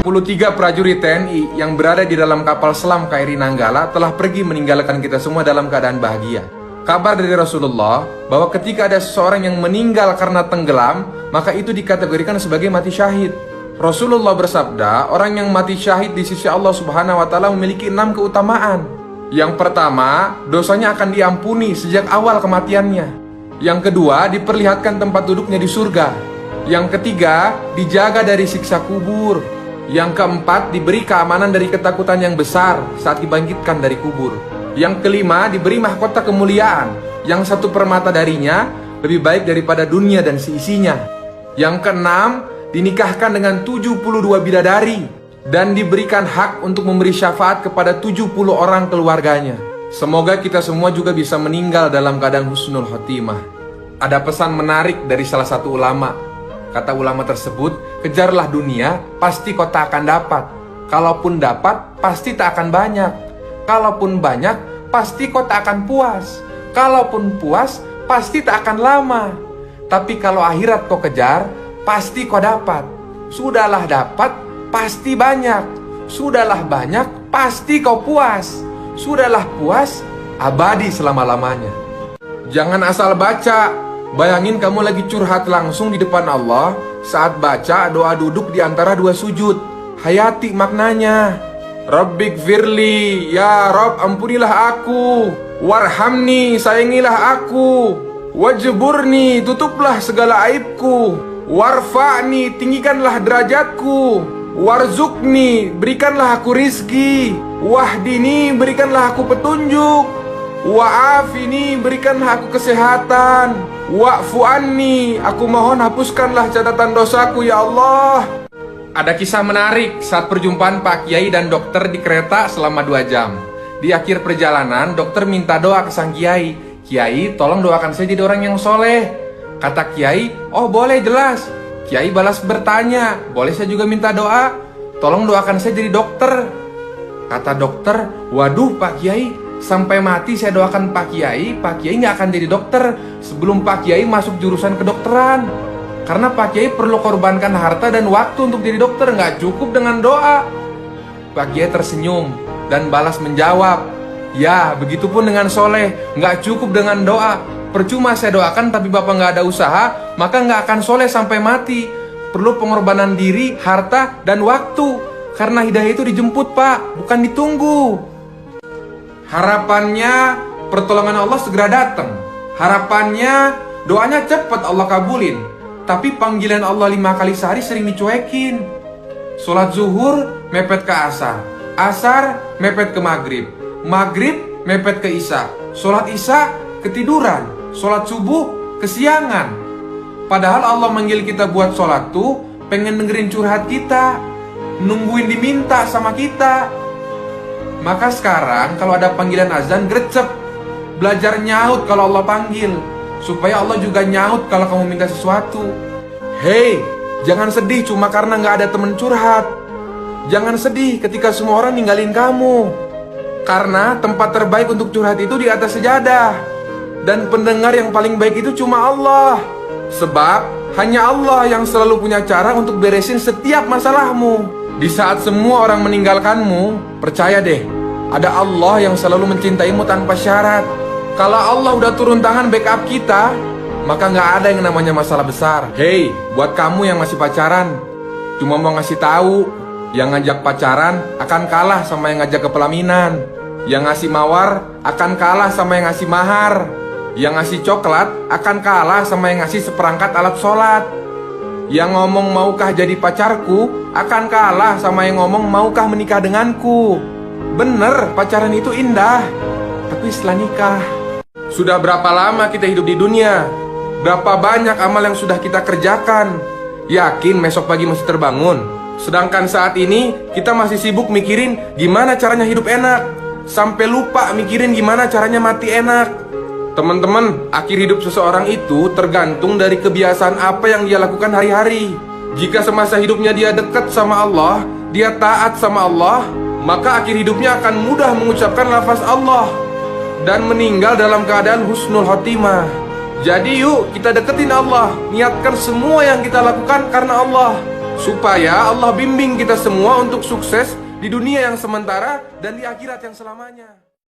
63 prajurit TNI yang berada di dalam kapal selam KRI Nanggala telah pergi meninggalkan kita semua dalam keadaan bahagia. Kabar dari Rasulullah bahwa ketika ada seseorang yang meninggal karena tenggelam, maka itu dikategorikan sebagai mati syahid. Rasulullah bersabda, orang yang mati syahid di sisi Allah Subhanahu wa taala memiliki 6 keutamaan. Yang pertama, dosanya akan diampuni sejak awal kematiannya. Yang kedua, diperlihatkan tempat duduknya di surga. Yang ketiga, dijaga dari siksa kubur. Yang keempat, diberi keamanan dari ketakutan yang besar saat dibangkitkan dari kubur. Yang kelima, diberi mahkota kemuliaan yang 1 permata darinya lebih baik daripada dunia dan seisinya. Yang keenam, dinikahkan dengan 72 bidadari dan diberikan hak untuk memberi syafaat kepada 70 orang keluarganya. Semoga kita semua juga bisa meninggal dalam keadaan husnul khotimah. Ada pesan menarik dari salah satu ulama. Kata ulama tersebut, kejarlah dunia, pasti kau tak akan dapat. Kalaupun dapat, pasti tak akan banyak. Kalaupun banyak, pasti kau tak akan puas. Kalaupun puas, pasti tak akan lama. Tapi kalau akhirat kau kejar, pasti kau dapat. Sudahlah dapat, pasti banyak. Sudahlah banyak, pasti kau puas. Sudahlah puas, abadi selama-lamanya. Jangan asal baca. Bayangin kamu lagi curhat langsung di depan Allah. Saat baca doa duduk di antara 2 sujud. Hayati maknanya. Rabbighfirli, ya Rabb ampunilah aku. Warhamni, sayangilah aku. Wajburni, tutuplah segala aibku. Warfa'ni, tinggikanlah derajatku. Warzukni, berikanlah aku rizki. Wahdini, berikanlah aku petunjuk. Wa'afini, berikanlah aku kesehatan. Wa'fu anni, aku mohon hapuskanlah catatan dosaku ya Allah. Ada kisah menarik saat perjumpaan Pak Kiai dan dokter di kereta selama 2 jam. Di akhir perjalanan, dokter minta doa ke sang Kiai. Kiai, tolong doakan saya jadi orang yang soleh. Kata Kiai, oh boleh jelas. Kiai balas bertanya, boleh saya juga minta doa? Tolong doakan saya jadi dokter. Kata dokter, waduh Pak Kiai, sampai mati saya doakan Pak Kiai nggak akan jadi dokter sebelum Pak Kiai masuk jurusan kedokteran. Karena Pak Kiai perlu korbankan harta dan waktu untuk jadi dokter, nggak cukup dengan doa. Pak Kiai tersenyum dan balas menjawab, ya begitupun dengan soleh, nggak cukup dengan doa. Percuma saya doakan tapi Bapak nggak ada usaha, maka nggak akan soleh sampai mati. Perlu pengorbanan diri, harta, dan waktu. Karena hidayah itu dijemput Pak, bukan ditunggu. Harapannya pertolongan Allah segera datang. Harapannya doanya cepat Allah kabulin. Tapi panggilan Allah 5 kali sehari sering dicuekin. Sholat zuhur mepet ke asar, asar mepet ke maghrib, maghrib mepet ke isya, sholat isya ketiduran, sholat subuh kesiangan. Padahal Allah manggil kita buat sholat tuh pengen dengerin curhat kita, nungguin diminta sama kita. Maka sekarang kalau ada panggilan azan, gercep. Belajar nyaut kalau Allah panggil, supaya Allah juga nyaut kalau kamu minta sesuatu. Hei, jangan sedih cuma karena gak ada temen curhat. Jangan sedih ketika semua orang ninggalin kamu. Karena tempat terbaik untuk curhat itu di atas sejadah. Dan pendengar yang paling baik itu cuma Allah. Sebab hanya Allah yang selalu punya cara untuk beresin setiap masalahmu. Di saat semua orang meninggalkanmu, percaya deh, ada Allah yang selalu mencintaimu tanpa syarat. Kalau Allah udah turun tangan backup kita, maka gak ada yang namanya masalah besar. Hei, buat kamu yang masih pacaran, cuma mau ngasih tahu, yang ngajak pacaran akan kalah sama yang ngajak ke pelaminan. Yang ngasih mawar akan kalah sama yang ngasih mahar. Yang ngasih coklat akan kalah sama yang ngasih seperangkat alat sholat. Yang ngomong maukah jadi pacarku akan kalah sama yang ngomong maukah menikah denganku. Bener, pacaran itu indah, tapi setelah nikah. Sudah berapa lama kita hidup di dunia? Berapa banyak amal yang sudah kita kerjakan? Yakin besok pagi masih terbangun? Sedangkan saat ini kita masih sibuk mikirin gimana caranya hidup enak, sampai lupa mikirin gimana caranya mati enak. Teman-teman, akhir hidup seseorang itu tergantung dari kebiasaan apa yang dia lakukan hari-hari. Jika semasa hidupnya dia dekat sama Allah, dia taat sama Allah, maka akhir hidupnya akan mudah mengucapkan lafaz Allah dan meninggal dalam keadaan husnul khotimah. Jadi yuk kita deketin Allah, niatkan semua yang kita lakukan karena Allah. supaya Allah bimbing kita semua untuk sukses di dunia yang sementara dan di akhirat yang selamanya.